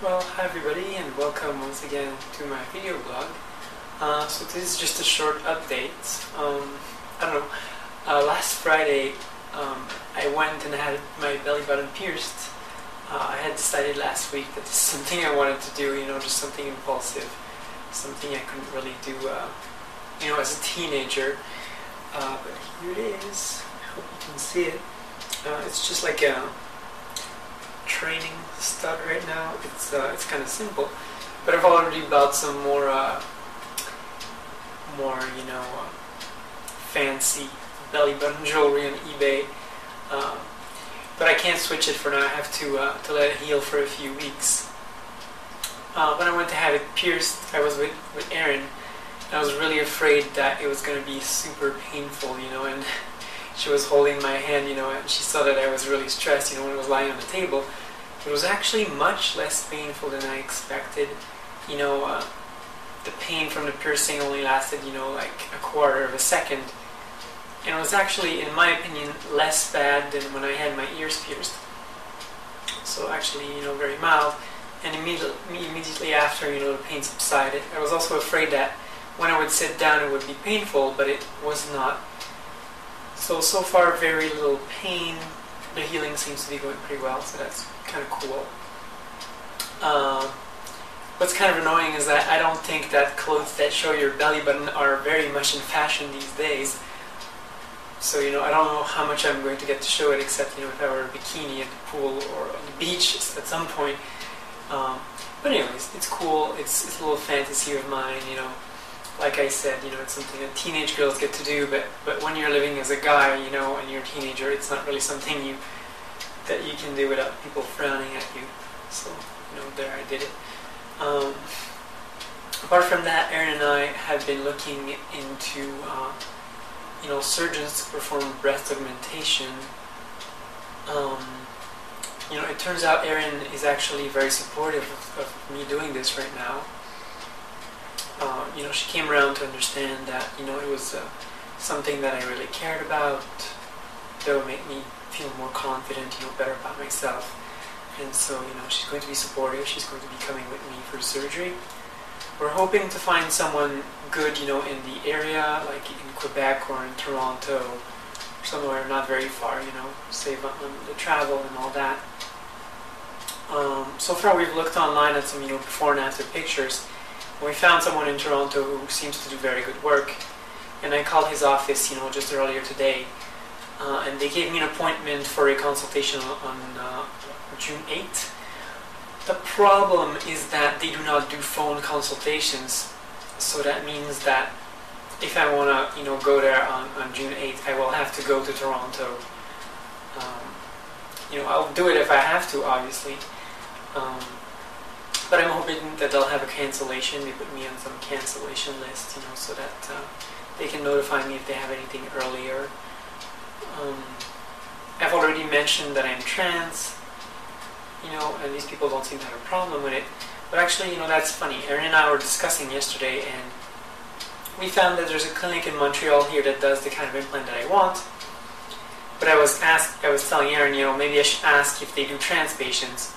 Well, hi everybody and welcome once again to my video blog. So this is just a short update. I don't know, last Friday I went and had my belly button pierced. I had decided last week that this is something I wanted to do, just something impulsive, something I couldn't really do, as a teenager. But here it is. I hope you can see it. It's just like a training stud right now. It's kind of simple, but I've already bought some more fancy belly button jewelry on eBay. But I can't switch it for now. I have to let it heal for a few weeks. When I went to have it pierced, I was with Erin, and I was really afraid that it was going to be super painful, and she was holding my hand, and she saw that I was really stressed, when I was lying on the table. It was actually much less painful than I expected. The pain from the piercing only lasted, like a quarter of a second. And it was actually, in my opinion, less bad than when I had my ears pierced. So actually, very mild. And immediately after, the pain subsided. I was also afraid that when I would sit down it would be painful, but it was not. So far, very little pain. The healing seems to be going pretty well, so that's kind of cool. What's kind of annoying is that I don't think that clothes that show your belly button are very much in fashion these days. So, I don't know how much I'm going to get to show it, except, if I were a bikini at the pool or on the beach at some point. But anyways, it's cool. It's a little fantasy of mine, Like I said, it's something that teenage girls get to do, but when you're living as a guy, and you're a teenager, it's not really something that you can do without people frowning at you. So, there I did it. Apart from that, Erin and I have been looking into, surgeons to perform breast augmentation. It turns out Erin is actually very supportive of me doing this right now. She came around to understand that, it was something that I really cared about, that would make me feel more confident, better about myself. And so, she's going to be supportive. She's going to be coming with me for surgery. We're hoping to find someone good, in the area, like in Quebec or in Toronto, somewhere not very far, save on the travel and all that. So far we've looked online at some, before and after pictures. We found someone in Toronto who seems to do very good work, and I called his office, just earlier today, and they gave me an appointment for a consultation on June 8th. The problem is that they do not do phone consultations, so that means that if I want to, go there on June 8th, I will have to go to Toronto. I'll do it if I have to, obviously. But I'm hoping that they'll have a cancellation. They put me on some cancellation list, so that they can notify me if they have anything earlier. I've already mentioned that I'm trans, and these people don't seem to have a problem with it. But actually, that's funny. Erin and I were discussing yesterday, and we found that there's a clinic in Montreal here that does the kind of implant that I want. But I was telling Erin, maybe I should ask if they do trans patients.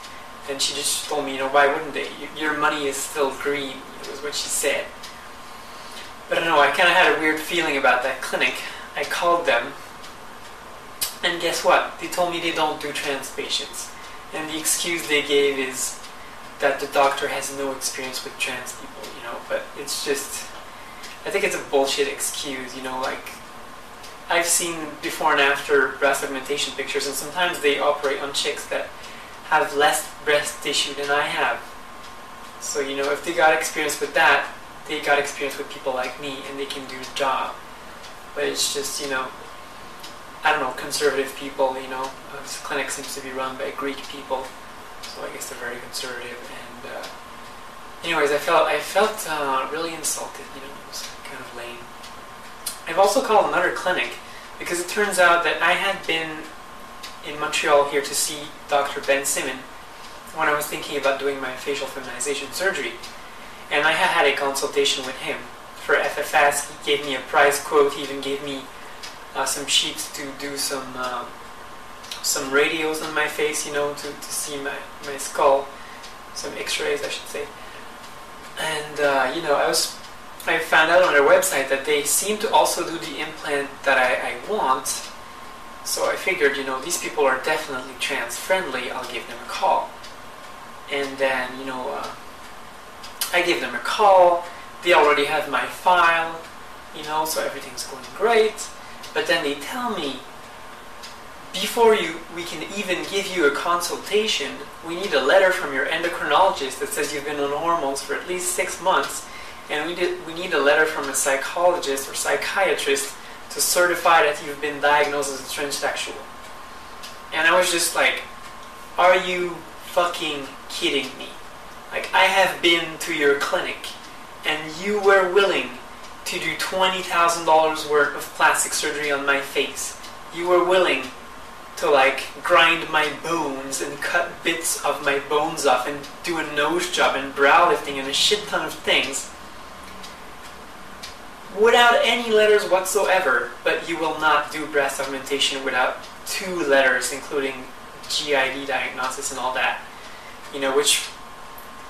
And she just told me, why wouldn't they? Your money is still green, was what she said. But I don't know, I kind of had a weird feeling about that clinic. I called them, and guess what? They told me they don't do trans patients. And the excuse they gave is that the doctor has no experience with trans people, But it's just, I think it's a bullshit excuse, like, I've seen before and after breast augmentation pictures, and sometimes they operate on chicks that have less breast tissue than I have. So, if they got experience with that, they got experience with people like me, and they can do the job. But it's just, I don't know, conservative people, this clinic seems to be run by Greek people, so I guess they're very conservative. And anyways, I felt really insulted, it was kind of lame. I've also called another clinic, because it turns out that I had been in Montreal here to see Dr. Ben Simon when I was thinking about doing my facial feminization surgery. And I had a consultation with him for FFS. He gave me a price quote. He even gave me some sheets to do some radios on my face, to see my skull. some X-rays, I should say. And I found out on their website that they seem to also do the implant that I want. So I figured, these people are definitely trans friendly. I'll give them a call. And then, I give them a call. They already have my file, so everything's going great. But then they tell me, before we can even give you a consultation, we need a letter from your endocrinologist that says you've been on hormones for at least 6 months, and we need a letter from a psychologist or psychiatrist to certify that you've been diagnosed as a transsexual. And I was just like, are you fucking kidding me? Like, I have been to your clinic, and you were willing to do $20,000 worth of plastic surgery on my face. You were willing to grind my bones and cut bits of my bones off and do a nose job and brow lifting and a shit ton of things without any letters whatsoever, but you will not do breast augmentation without 2 letters, including GID diagnosis and all that, which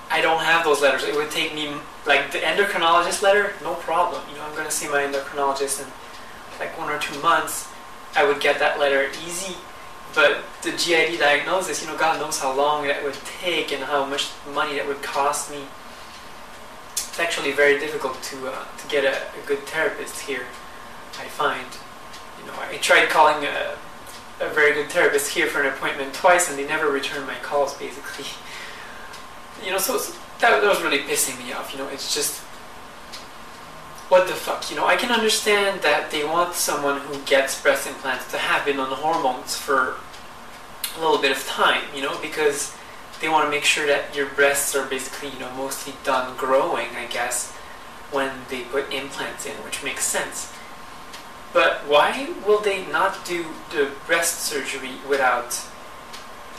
I don't have those letters. It would take me, the endocrinologist letter, no problem. I'm going to see my endocrinologist in 1 or 2 months. I would get that letter easy. But the GID diagnosis, God knows how long that would take and how much money that would cost me. It's actually very difficult to get a good therapist here, I find. I tried calling a very good therapist here for an appointment twice, and they never returned my calls, basically. So that was really pissing me off. It's just, what the fuck? I can understand that they want someone who gets breast implants to have been on hormones for a little bit of time, because they want to make sure that your breasts are basically, mostly done growing, I guess, when they put implants in, which makes sense. But why will they not do the breast surgery without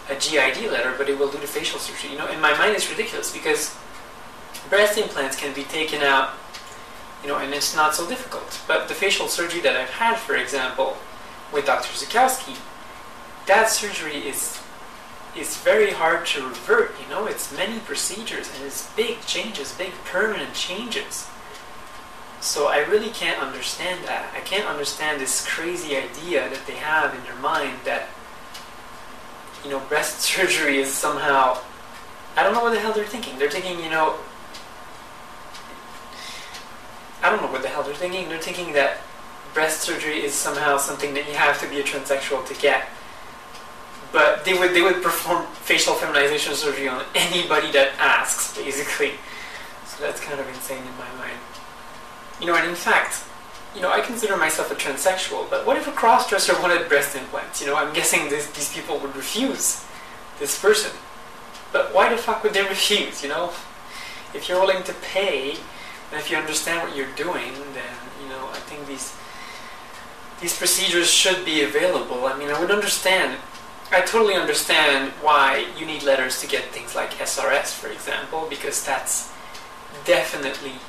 a GID letter, but they will do the facial surgery? In my mind it's ridiculous, because breast implants can be taken out, and it's not so difficult. But the facial surgery that I've had, for example, with Dr. Zukowski, that surgery is very hard to revert, it's many procedures, and it's big changes, big permanent changes. So I really can't understand that. I can't understand this crazy idea that they have in their mind that, breast surgery is somehow, I don't know what the hell they're thinking. They're thinking, I don't know what the hell they're thinking. They're thinking that breast surgery is somehow something that you have to be a transsexual to get. But they would perform facial feminization surgery on anybody that asks, basically. So that's kind of insane in my mind. And in fact, I consider myself a transsexual, but what if a crossdresser wanted breast implants? I'm guessing these people would refuse this person. But why the fuck would they refuse, If you're willing to pay, and if you understand what you're doing, then, I think these procedures should be available. I would understand. I totally understand why you need letters to get things like SRS, for example, because that's definitely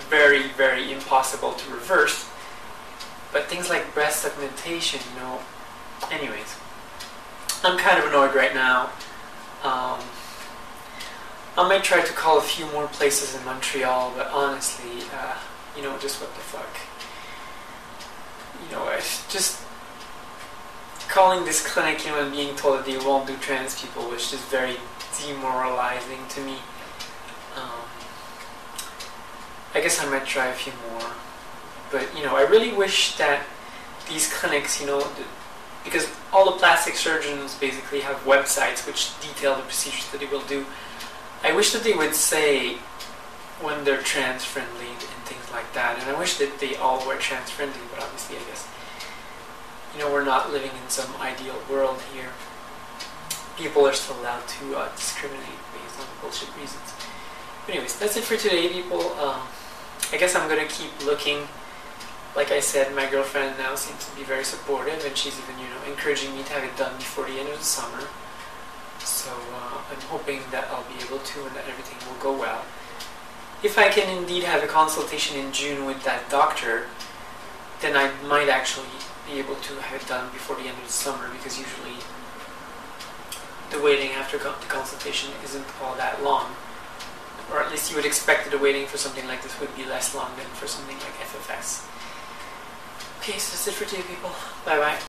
very, very impossible to reverse. But things like breast augmentation, anyways. I'm kind of annoyed right now. I might try to call a few more places in Montreal, but honestly, just what the fuck. Just calling this clinic, and being told that they won't do trans people was just very demoralizing to me. I guess I might try a few more. But, I really wish that these clinics, because all the plastic surgeons basically have websites which detail the procedures that they will do. I wish that they would say when they're trans-friendly and things like that. And I wish that they all were trans-friendly, but obviously, I guess, we're not living in some ideal world here. People are still allowed to discriminate based on bullshit reasons. But anyways, that's it for today, people. I guess I'm going to keep looking. Like I said, my girlfriend now seems to be very supportive, and she's even, encouraging me to have it done before the end of the summer. So I'm hoping that I'll be able to, and that everything will go well. If I can indeed have a consultation in June with that doctor, then I might actually be able to have it done before the end of the summer, because usually the waiting after the consultation isn't all that long. Or at least you would expect that the waiting for something like this would be less long than for something like FFS. Okay, so that's it for today, people. Bye bye.